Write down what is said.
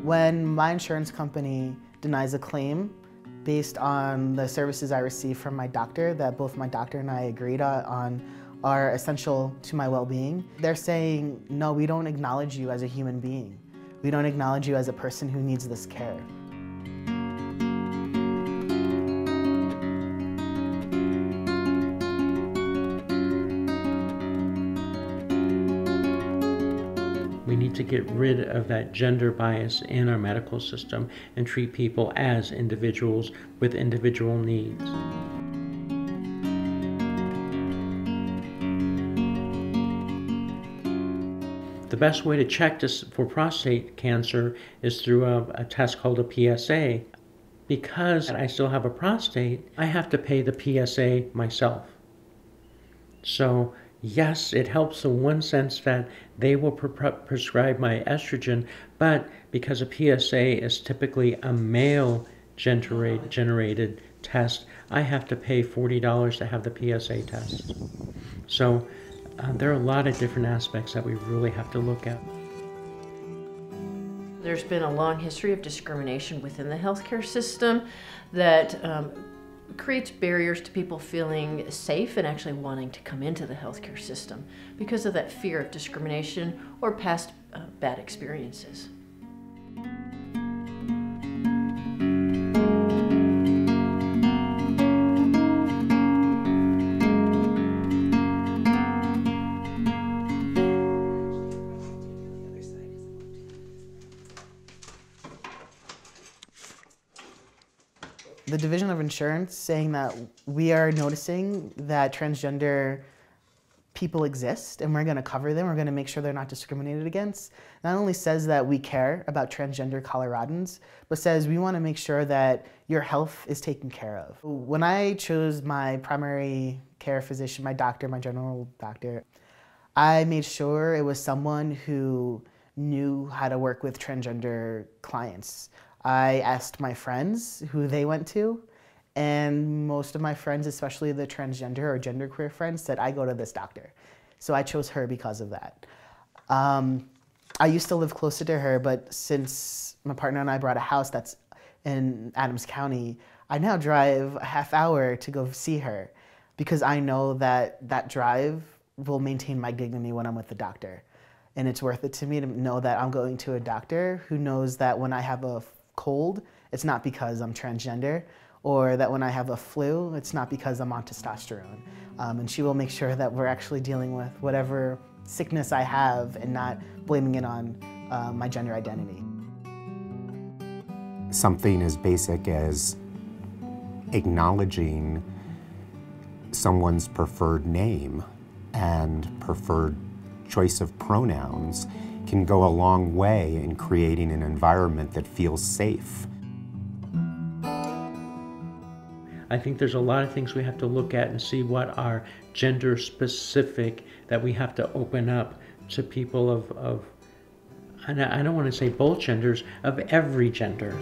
When my insurance company denies a claim based on the services I receive from my doctor that both my doctor and I agreed on are essential to my well-being, they're saying, no, we don't acknowledge you as a human being. We don't acknowledge you as a person who needs this care. We need to get rid of that gender bias in our medical system and treat people as individuals with individual needs. The best way to check for prostate cancer is through a test called a PSA. Because I still have a prostate, I have to pay the PSA myself. So yes, it helps in one sense that they will prescribe my estrogen, but because a PSA is typically a male-generated test, I have to pay $40 to have the PSA test. So there are a lot of different aspects that we really have to look at. There's been a long history of discrimination within the healthcare system that creates barriers to people feeling safe and actually wanting to come into the healthcare system because of that fear of discrimination or past bad experiences. The Division of Insurance saying that we are noticing that transgender people exist and we're going to cover them, we're going to make sure they're not discriminated against, not only says that we care about transgender Coloradans, but says we want to make sure that your health is taken care of. When I chose my primary care physician, my doctor, my general doctor, I made sure it was someone who knew how to work with transgender clients. I asked my friends who they went to, and most of my friends, especially the transgender or genderqueer friends, said, I go to this doctor. So I chose her because of that. I used to live closer to her, but since my partner and I bought a house that's in Adams County, I now drive a half hour to go see her because I know that that drive will maintain my dignity when I'm with the doctor. And it's worth it to me to know that I'm going to a doctor who knows that when I have a cold, it's not because I'm transgender, or that when I have a flu, it's not because I'm on testosterone. And she will make sure that we're actually dealing with whatever sickness I have and not blaming it on my gender identity. Something as basic as acknowledging someone's preferred name and preferred choice of pronouns can go a long way in creating an environment that feels safe. I think there's a lot of things we have to look at and see what are gender specific that we have to open up to people of and I don't want to say both genders, of every gender.